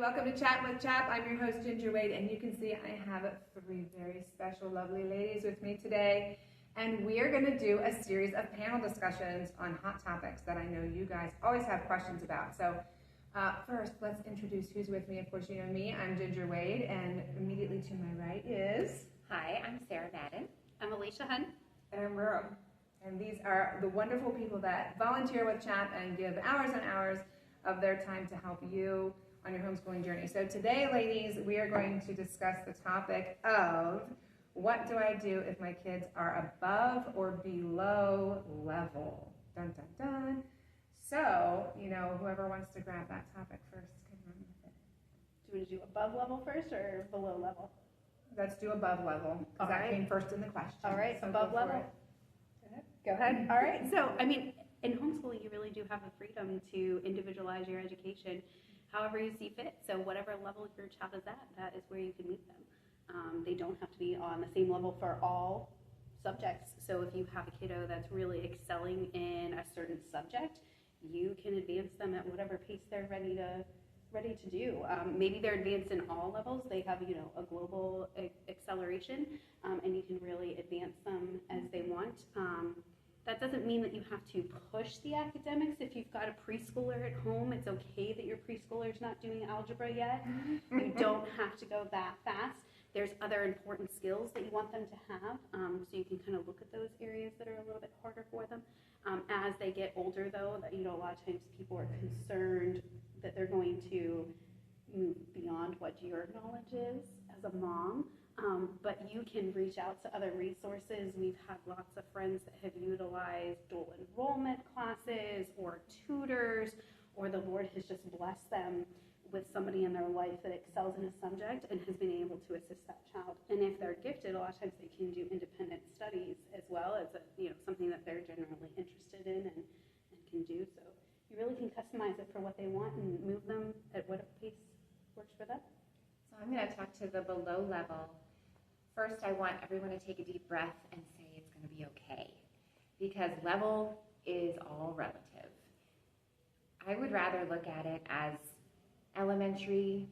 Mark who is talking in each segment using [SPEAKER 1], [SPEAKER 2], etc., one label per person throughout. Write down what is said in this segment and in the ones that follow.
[SPEAKER 1] Welcome to Chat with CHAP. I'm your host, Ginger Wade, and you can see I have three very special, lovely ladies with me today. And we are going to do a series of panel discussions on hot topics that I know you guys always have questions about. So first, let's introduce who's with me. Of course, you know me. I'm Ginger Wade, and immediately to my right is...
[SPEAKER 2] Hi, I'm Sara Madden.
[SPEAKER 3] I'm Alicia Hunt.
[SPEAKER 1] And I'm Rura. And these are the wonderful people that volunteer with CHAP and give hours and hours of their time to help you on your homeschooling journey. So today, ladies, we are going to discuss the topic of what do I do if my kids are above or below level? Dun, dun, dun. So, whoever wants to grab that topic first can run with it.
[SPEAKER 3] Do we do above level first or below level?
[SPEAKER 1] Let's do above level, because that came first in the question.
[SPEAKER 3] All right,
[SPEAKER 1] so
[SPEAKER 3] above level.
[SPEAKER 1] Go ahead.
[SPEAKER 3] All right, so, in homeschooling, you really do have the freedom to individualize your education however you see fit. So whatever level your child is at, that is where you can meet them. They don't have to be on the same level for all subjects. So if you have a kiddo that's really excelling in a certain subject, you can advance them at whatever pace they're ready to do. Maybe they're advanced in all levels. They have, a global acceleration, and you can really advance them as they want. That doesn't mean that you have to push the academics. If you've got a preschooler at home, it's okay that your preschooler's not doing algebra yet. You don't have to go that fast. There's other important skills that you want them to have, so you can kind of look at those areas that are a little bit harder for them. As they get older, though, that a lot of times people are concerned that they're going to move beyond what your knowledge is as a mom. But you can reach out to other resources. We've had lots of friends that have utilized dual enrollment classes or tutors, or the Lord has just blessed them with somebody in their life that excels in a subject and has been able to assist that child. And if they're gifted, a lot of times they can do independent studies as well as something that they're generally interested in and can do. So you really can customize it for what they want and move them at whatever pace works for them.
[SPEAKER 2] So I'm going to talk to the below level. First, I want everyone to take a deep breath and say it's going to be okay, because level is all relative. I would rather look at it as elementary,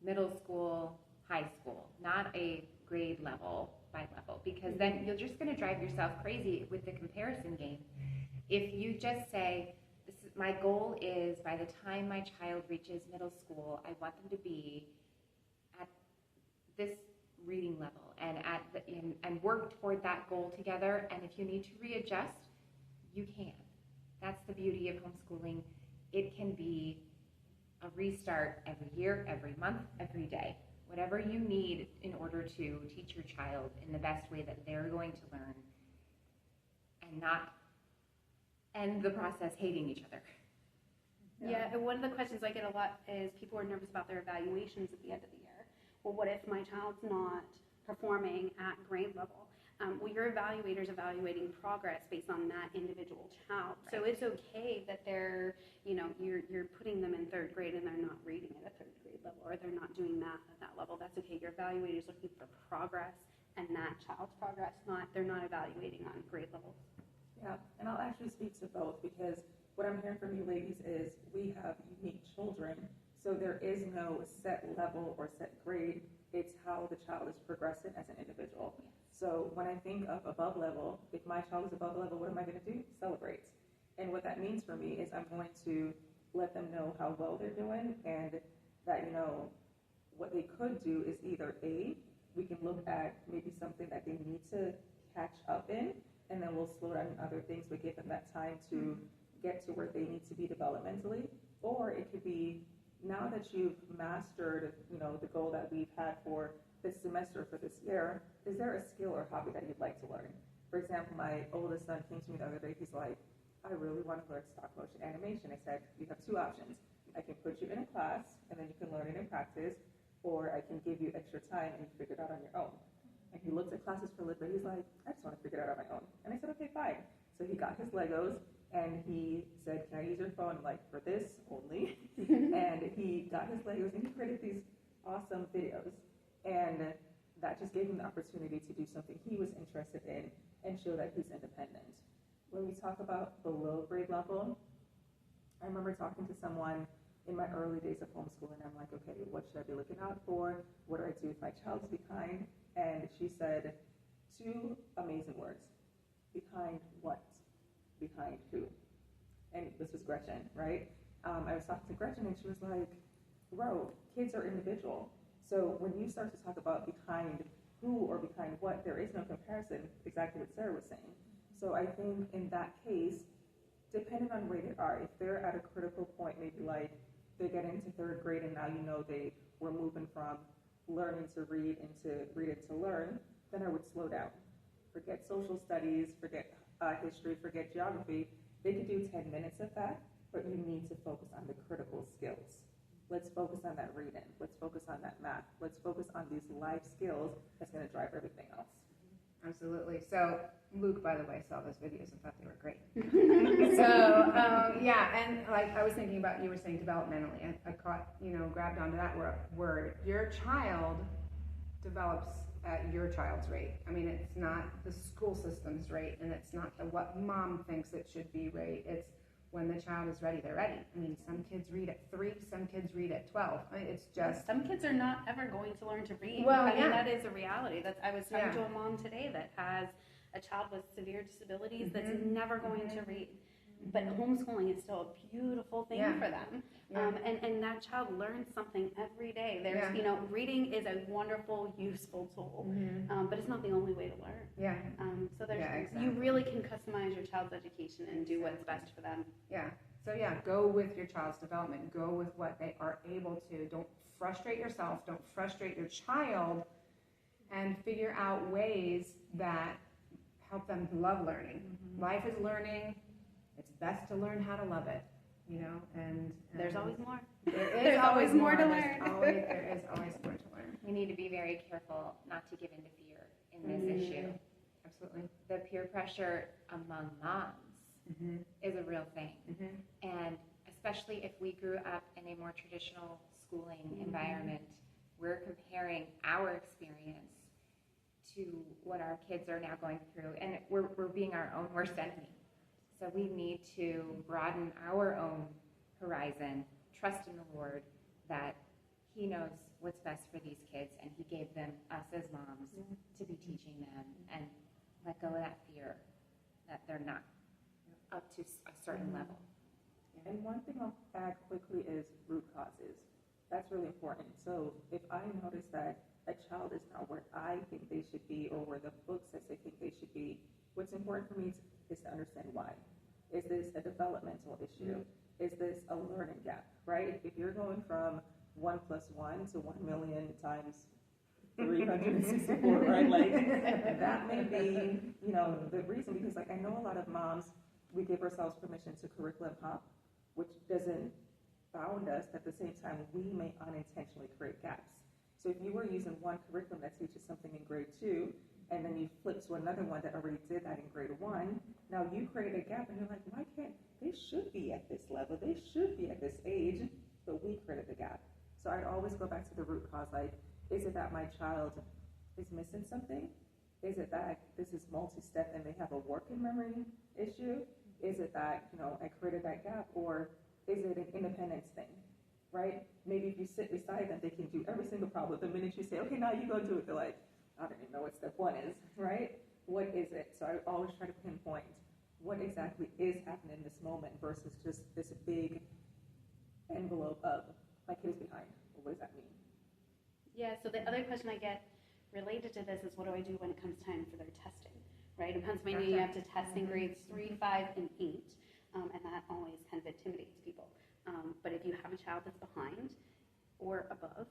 [SPEAKER 2] middle school, high school, not a grade level by level, because then you're just going to drive yourself crazy with the comparison game. If you just say, my goal is by the time my child reaches middle school, I want them to be at this reading level and work toward that goal together, and if you need to readjust, you can. That's the beauty of homeschooling. It can be a restart every year, every month, every day. Whatever you need in order to teach your child in the best way that they're going to learn, and not end the process hating each other.
[SPEAKER 3] Yeah, and one of the questions I get a lot is people are nervous about their evaluations at the end of the year. Well, what if my child's not performing at grade level? Well, your evaluator's evaluating progress based on that individual child. Right. So it's okay that they're, you're putting them in third grade and they're not reading at a third grade level, or they're not doing math at that level. That's okay. Your evaluator's looking for progress and that child's progress. They're not evaluating on grade levels.
[SPEAKER 4] Yeah, and I'll actually speak to both, because what I'm hearing from you ladies is we have unique children, so there is no set level or set grade. It's how the child is progressing as an individual. So when I think of above level, if my child is above level, what am I going to do? Celebrate. And what that means for me is I'm going to let them know how well they're doing, and that, what they could do is either A, we can look at maybe something that they need to catch up in, and then we'll slow down other things, but give them that time to get to where they need to be developmentally. Or it could be, now that you've mastered, the goal that we've had for this semester, for this year, is there a skill or hobby that you'd like to learn? For example, my oldest son came to me the other day. He's like, I really want to learn stop motion animation. I said, you have two options. I can put you in a class, and then you can learn it in practice, or I can give you extra time and you figure it out on your own. And he looked at classes for a little bit. He's like, I just want to figure it out on my own. And I said, okay, fine. So he got his Legos, and he said, can I use your phone? I'm like, for this only. And he got his Legos, and he created these awesome videos. And that just gave him the opportunity to do something he was interested in and show that he's independent. When we talk about below grade level, I remember talking to someone in my early days of homeschooling, I'm like, okay, what should I be looking out for? What do I do if my child's behind? And she said two amazing words. Behind what? Behind who? And this was Gretchen, right? I was talking to Gretchen and she was like, bro, kids are individual. So when you start to talk about behind who or behind what, there is no comparison, exactly what Sarah was saying. So I think in that case, depending on where they are, if they're at a critical point, maybe like they're getting into third grade and now you know they were moving from learning to read into reading to learn, then I would slow down. Forget social studies, forget history, forget geography. They could do 10 minutes of that, but you need to focus on the critical skills. Let's focus on that reading. Let's focus on that math. Let's focus on these life skills that's going to drive everything else.
[SPEAKER 1] Absolutely. So Luke, by the way, saw those videos and thought they were great. So yeah, and like I was thinking about, you were saying developmentally. I caught, grabbed onto that word. Your child develops at your child's rate. I mean, it's not the school system's rate, and it's not what mom thinks it should be rate. It's when the child is ready, they're ready. I mean, some kids read at 3, some kids read at 12. I mean, it's just...
[SPEAKER 3] Some kids are not ever going to learn to read.
[SPEAKER 1] Well,
[SPEAKER 3] I mean, that is a reality. I was talking
[SPEAKER 1] Yeah.
[SPEAKER 3] to a mom today that has a child with severe disabilities that's never going to read. But homeschooling is still a beautiful thing
[SPEAKER 1] Yeah.
[SPEAKER 3] for them.
[SPEAKER 1] Yeah.
[SPEAKER 3] And that child learns something every day. There's,
[SPEAKER 1] Yeah.
[SPEAKER 3] Reading is a wonderful, useful tool, but it's not the only way to learn.
[SPEAKER 1] Yeah.
[SPEAKER 3] So there's,
[SPEAKER 1] Yeah, exactly.
[SPEAKER 3] you really can customize your child's education and do what's best for them.
[SPEAKER 1] Yeah. So yeah, go with your child's development. Go with what they are able to. Don't frustrate yourself. Don't frustrate your child, and figure out ways that help them love learning. Life is learning. It's best to learn how to love it, and
[SPEAKER 3] There's always more.
[SPEAKER 1] There's
[SPEAKER 3] always more to
[SPEAKER 1] There
[SPEAKER 3] learn.
[SPEAKER 1] is always more to learn.
[SPEAKER 2] We need to be very careful not to give in to fear in this issue.
[SPEAKER 1] Absolutely.
[SPEAKER 2] The peer pressure among moms is a real thing. And especially if we grew up in a more traditional schooling environment, we're comparing our experience to what our kids are now going through, and we're being our own worst enemy. So we need to broaden our own horizon, trust in the Lord that He knows what's best for these kids, and He gave them, us as moms, to be teaching them, and let go of that fear that they're not up to a certain level.
[SPEAKER 4] And one thing I'll add quickly is root causes. That's really important. So if I notice that a child is not where I think they should be or where the book says they think they should be, what's important for me is to understand why. Is this a developmental issue? Is this a learning gap, right? If you're going from 1 + 1 to 1 million times 364, right? Like that may be, the reason, because I know a lot of moms, we give ourselves permission to curriculum hop, which doesn't bound us. At the same time, we may unintentionally create gaps. So if you were using one curriculum that teaches something in grade 2, and then you flip to another one that already did that in grade 1, now you create a gap, and you're like, why can't, they should be at this level, they should be at this age, but we created the gap. So I'd always go back to the root cause, like, is it that my child is missing something? Is it that this is multi-step and they have a working memory issue? Is it that, I created that gap, or is it an independence thing, right? Maybe if you sit beside them, they can do every single problem. The minute you say, okay, now you go do it, they're like, I don't even know what step 1 is, right? What is it? So I always try to pinpoint what exactly is happening in this moment versus just this big envelope of my kid is behind. Well, what does that mean?
[SPEAKER 3] Yeah, so the other question I get related to this is, what do I do when it comes time for their testing, right? In Pennsylvania, you have to test in grades 3, 5, and 8, and that always kind of intimidates people. But if you have a child that's behind or above,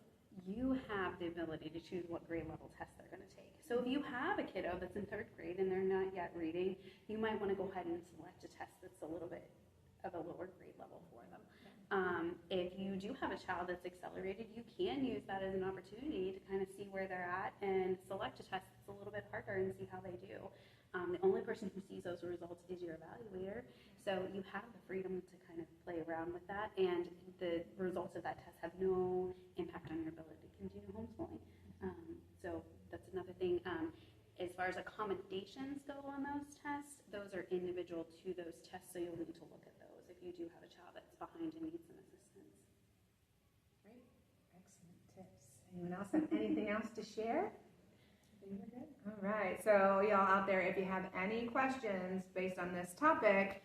[SPEAKER 3] you have the ability to choose what grade level test they're going to take. So if you have a kiddo that's in 3rd grade and they're not yet reading, you might want to go ahead and select a test that's a little bit of a lower grade level for them. If you do have a child that's accelerated, you can use that as an opportunity to kind of see where they're at and select a test that's a little bit harder and see how they do. The only person who sees those results is your evaluator, so you have the freedom to kind of play around with that, and the results of that test have no impact on your ability to continue homeschooling. So that's another thing. As far as accommodations go on those tests, those are individual to those tests, so you'll need to look at those if you do have a child that's behind and needs some assistance.
[SPEAKER 1] Anyone else have anything else to share? All right, so y'all out there, if you have any questions based on this topic,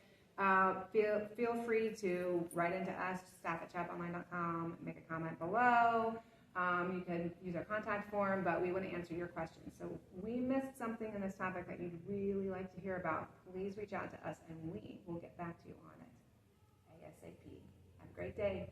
[SPEAKER 1] feel free to write into us, staff@chaponline.com, make a comment below. You can use our contact form, but we want to answer your questions. So if we missed something in this topic that you'd really like to hear about, please reach out to us and we will get back to you on it ASAP. Have a great day.